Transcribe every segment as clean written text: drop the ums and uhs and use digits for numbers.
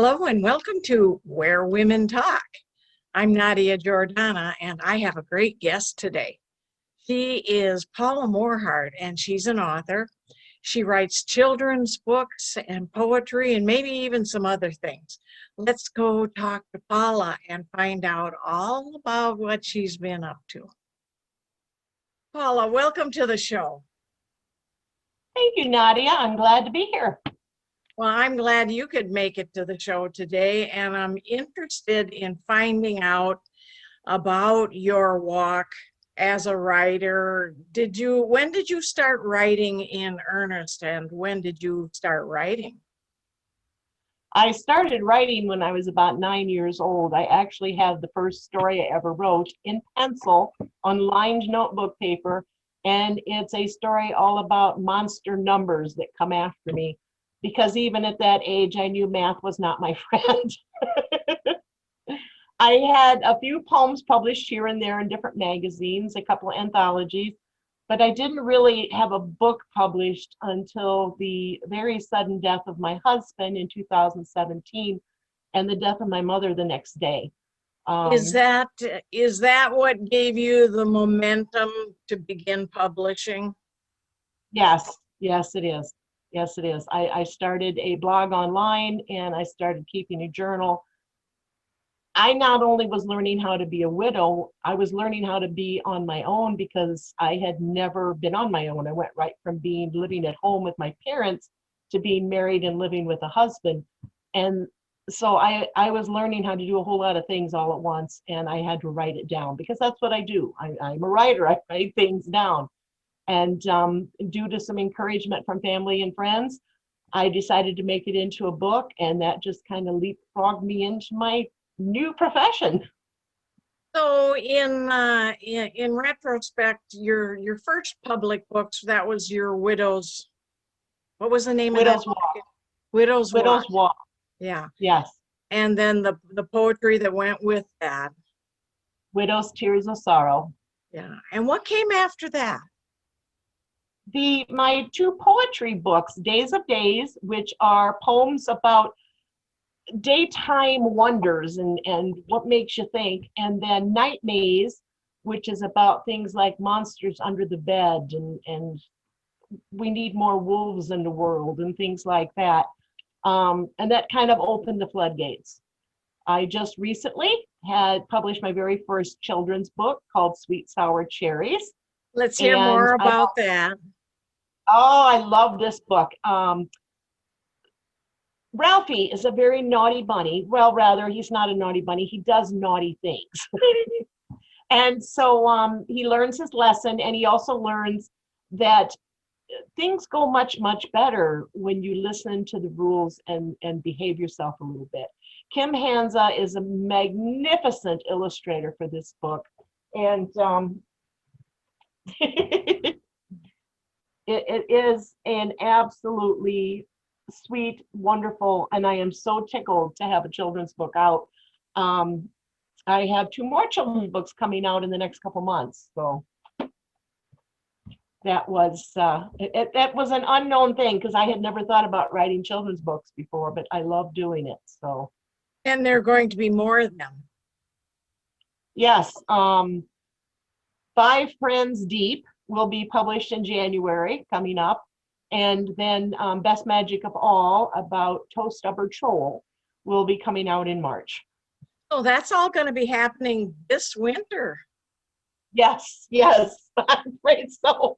Hello and welcome to Where Women Talk. I'm Nadia Jordana and I have a great guest today. She is Paula Morhardt and she's an author. She writes children's books and poetry and maybe even some other things. Let's go talk to Paula and find out all about what she's been up to. Paula, welcome to the show. Thank you, Nadia. I'm glad to be here. Well, I'm glad you could make it to the show today, and I'm interested in finding out about your walk as a writer. When did you start writing in earnest, and when did you start writing? I started writing when I was about 9 years old. I actually have the first story I ever wrote in pencil on lined notebook paper, and it's a story all about monster numbers that come after me. Because even at that age, I knew math was not my friend. I had a few poems published here and there in different magazines, a couple of anthologies, but I didn't really have a book published until the very sudden death of my husband in 2017 and the death of my mother the next day. Is that what gave you the momentum to begin publishing? Yes, it is. Yes, it is. I started a blog online and I started keeping a journal. I not only was learning how to be a widow, I was learning how to be on my own because I had never been on my own. I went right from living at home with my parents to being married and living with a husband. And so I was learning how to do a whole lot of things all at once, and I had to write it down because that's what I do. I'm a writer. I write things down. And due to some encouragement from family and friends, I decided to make it into a book, and that just kind of leapfrogged me into my new profession. So in retrospect, your first public books, that was your Widow's, what was the name of that? Widow's Walk. Widow's Walk. Yeah. Yes. And then the poetry that went with that. Widow's Tears of Sorrow. Yeah. And what came after that? My two poetry books, Days of Days, which are poems about daytime wonders and what makes you think, and then Night Maze, which is about things like monsters under the bed and we need more wolves in the world and things like that. And that kind of opened the floodgates. I just recently had published my very first children's book called Sweet Sour Cherries. Let's hear more about that. Oh, I love this book. Ralphie is a very naughty bunny. Well, rather, he's not a naughty bunny. He does naughty things. And so he learns his lesson, and he also learns that things go much, much better when you listen to the rules and behave yourself a little bit. Kim Hanza is a magnificent illustrator for this book. And it is an absolutely sweet, wonderful, and I am so tickled to have a children's book out. I have two more children's books coming out in the next couple months. So that was that was an unknown thing because I had never thought about writing children's books before, but I love doing it. So. And there are going to be more of them. Yes. 5 Friends Deep will be published in January coming up. And then Best Magic of All about Toe Stubber Troll will be coming out in March. So that's all going to be happening this winter. Yes, I'm afraid so.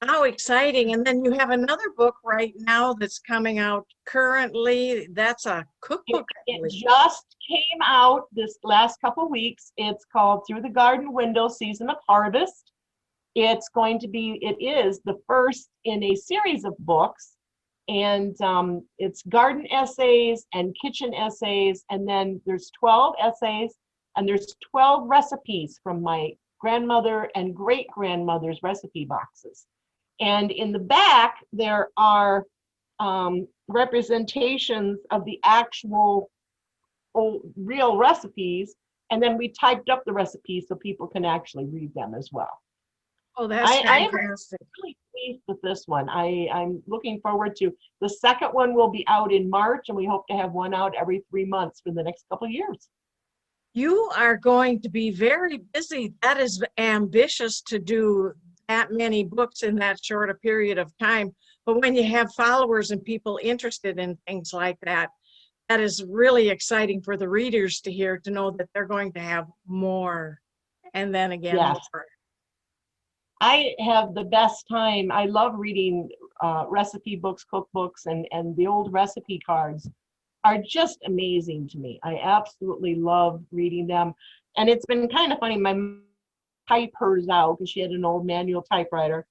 How exciting. And then you have another book right now that's coming out currently. That's a cookbook. It just came out this last couple of weeks. It's called Through the Garden Window, Season of Harvest. It is the first in a series of books. And it's garden essays and kitchen essays. And then there's 12 essays and there's 12 recipes from my grandmother and great-grandmother's recipe boxes. And in the back, there are representations of the actual real recipes. And then we typed up the recipes so people can actually read them as well. Oh, that's I am fantastic. really pleased with this one. I'm looking forward to, the second one will be out in March, and we hope to have one out every 3 months for the next couple of years. You are going to be very busy. That is ambitious to do that many books in that short a period of time. But when you have followers and people interested in things like that, that is really exciting for the readers to hear, to know that they're going to have more and then again Yes, more. I have the best time. I love reading recipe books, cookbooks, and the old recipe cards are just amazing to me. I absolutely love reading them. And it's been kind of funny. My mom typed hers out because she had an old manual typewriter.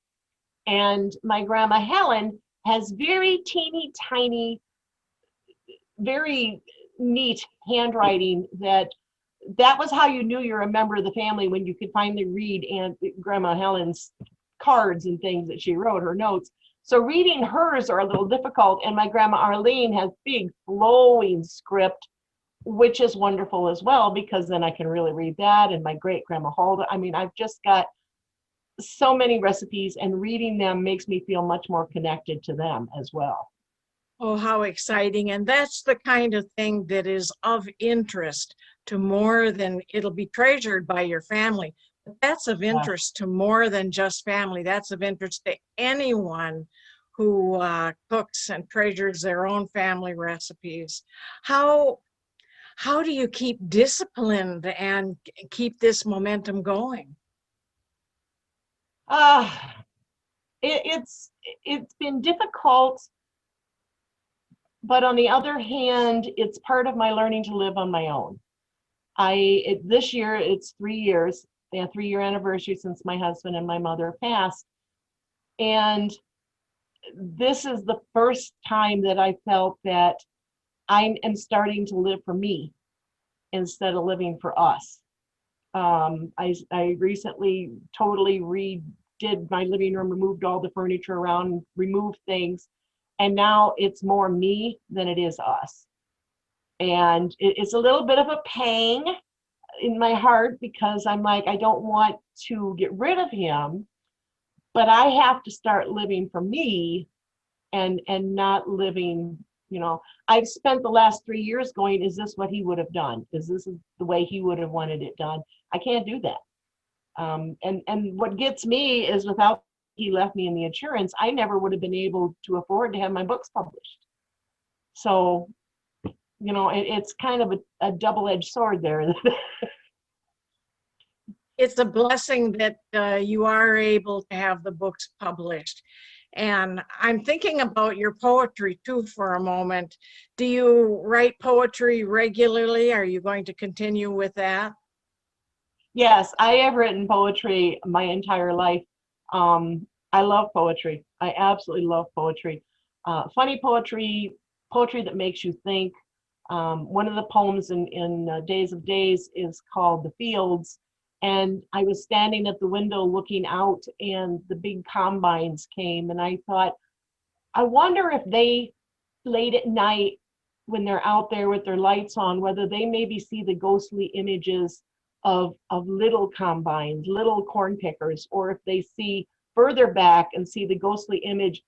And my grandma Helen has very teeny tiny, very neat handwriting that was how you knew you're a member of the family, when you could finally read Aunt Grandma Helen's cards and things that she wrote, her notes. So reading hers are a little difficult, and my grandma Arlene has big flowing script, which is wonderful as well, because then I can really read that. And my great grandma Hulda, I mean, I've just got so many recipes, and reading them makes me feel much more connected to them as well. Oh, how exciting. And that's the kind of thing that is of interest to more than, it'll be treasured by your family, but that's of Yes. interest to more than just family. That's of interest to anyone who cooks and treasures their own family recipes. How how do you keep disciplined and keep this momentum going? Uh, it's been difficult, but on the other hand, it's part of my learning to live on my own. This year it's 3 years, a 3-year anniversary since my husband and my mother passed, and this is the first time that I felt that I am starting to live for me instead of living for us. I recently totally redid my living room, removed all the furniture around, removed things, and now it's more me than it is us. And it's a little bit of a pang in my heart, because I'm like, I don't want to get rid of him, but I have to start living for me, and not living, I've spent the last 3 years going, is this what he would have done? Is this the way he would have wanted it done? I can't do that. And what gets me is, without he left me in the insurance, I never would have been able to afford to have my books published. So, it's kind of a double-edged sword there. It's a blessing that you are able to have the books published. And I'm thinking about your poetry too for a moment. Do you write poetry regularly? Are you going to continue with that? Yes, I have written poetry my entire life. I love poetry. I absolutely love poetry. Funny poetry, poetry that makes you think. One of the poems in Days of Days is called The Fields. And I was standing at the window looking out, and the big combines came. And I thought, I wonder if they, late at night, when they're out there with their lights on, whether they maybe see the ghostly images of little combines, little corn pickers, or if they see further back and see the ghostly image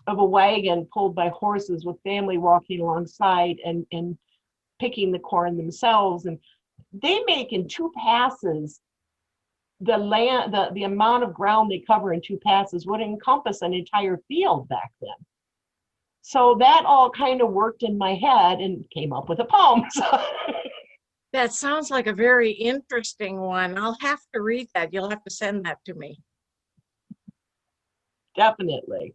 of a wagon pulled by horses with family walking alongside and picking the corn themselves. And they make in 2 passes, the amount of ground they cover in 2 passes would encompass an entire field back then. So that all kind of worked in my head and came up with a poem. That sounds like a very interesting one. I'll have to read that. You'll have to send that to me. Definitely.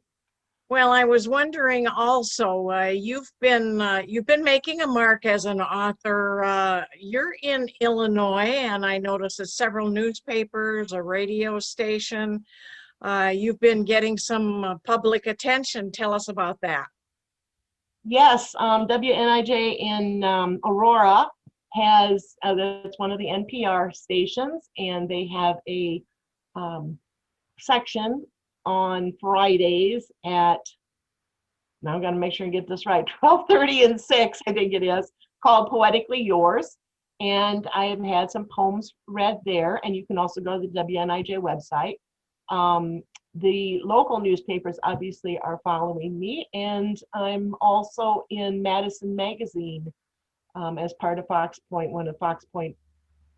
Well, I was wondering also, you've been making a mark as an author. You're in Illinois, and I noticed that several newspapers, a radio station. You've been getting some public attention. Tell us about that. Yes, WNIJ in Aurora has, that's one of the NPR stations, and they have a section on Fridays at, now I'm going to make sure and get this right, 12:30 and 6, I think it is, called Poetically Yours. And I have had some poems read there, and you can also go to the WNIJ website. The local newspapers obviously are following me, and I'm also in Madison Magazine as part of Fox Point, one of Fox Point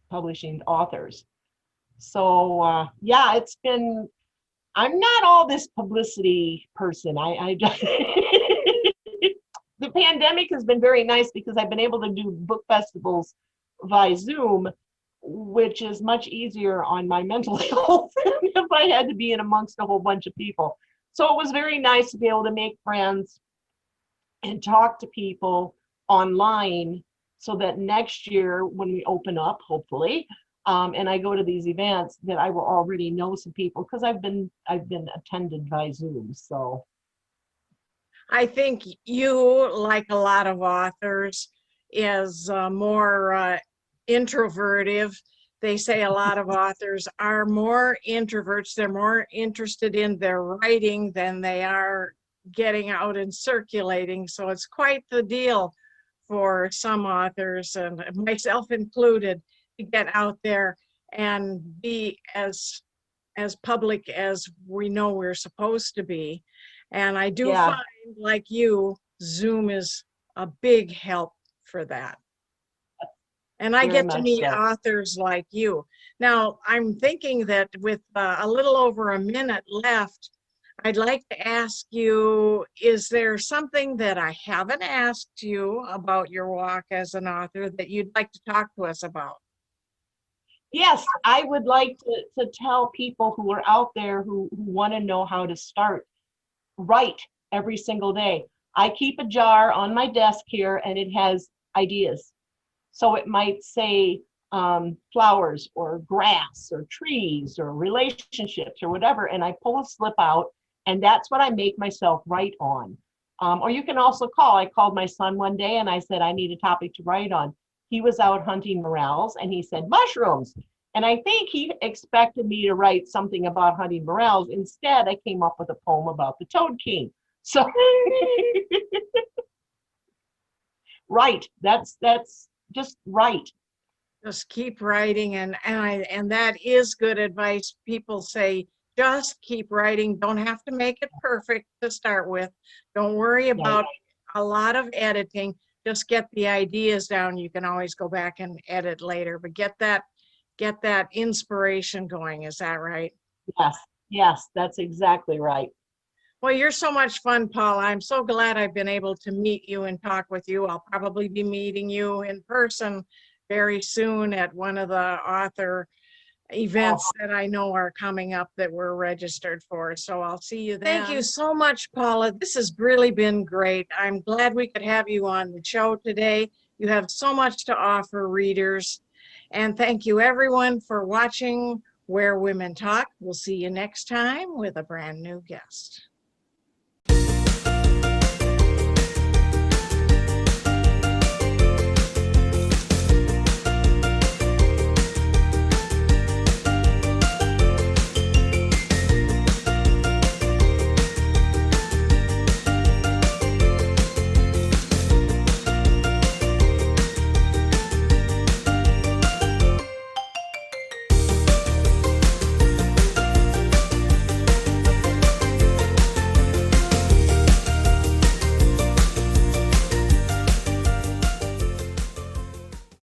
Publishing authors. So yeah, it's been, I'm not all this publicity person. I just, the pandemic has been very nice because I've been able to do book festivals via Zoom, which is much easier on my mental health than if I had to be in amongst a whole bunch of people. So it was very nice to be able to make friends and talk to people online so that next year when we open up, hopefully, and I go to these events, that I will already know some people because I've been attended by Zoom. So I think you, like a lot of authors, is more introvertive. They say a lot of authors are more introverts. They're more interested in their writing than they are getting out and circulating. So it's quite the deal for some authors, and myself included, to get out there and be as public as we know we're supposed to be. And I do yeah, find, like you, Zoom is a big help for that. And I very get to much meet so. authors like you. Now, I'm thinking that with a little over a minute left, I'd like to ask you, is there something that I haven't asked you about your walk as an author that you'd like to talk to us about? Yes, I would like to tell people who are out there who want to know how to start, write every single day. I keep a jar on my desk here and it has ideas. So it might say flowers or grass or trees or relationships or whatever. And I pull a slip out and that's what I make myself write on. Or you can also call. I called my son one day and I said, I need a topic to write on. He was out hunting morels and he said, mushrooms. And I think he expected me to write something about hunting morels. Instead, I came up with a poem about the Toad King. So, right, that's just right. Just keep writing, and that is good advice. People say just keep writing. Don't have to make it perfect to start with. Don't worry Right. about a lot of editing. Just get the ideas down. You can always go back and edit later, but get that inspiration going. Is that right? Yes, yes, that's exactly right. Well, you're so much fun, Paula. I'm so glad I've been able to meet you and talk with you. I'll probably be meeting you in person very soon at one of the author Oh, events that I know are coming up that we're registered for. So I'll see you then. Thank you so much, Paula. This has really been great. I'm glad we could have you on the show today. You have so much to offer readers. And thank you everyone for watching Where Women Talk. We'll see you next time with a brand new guest.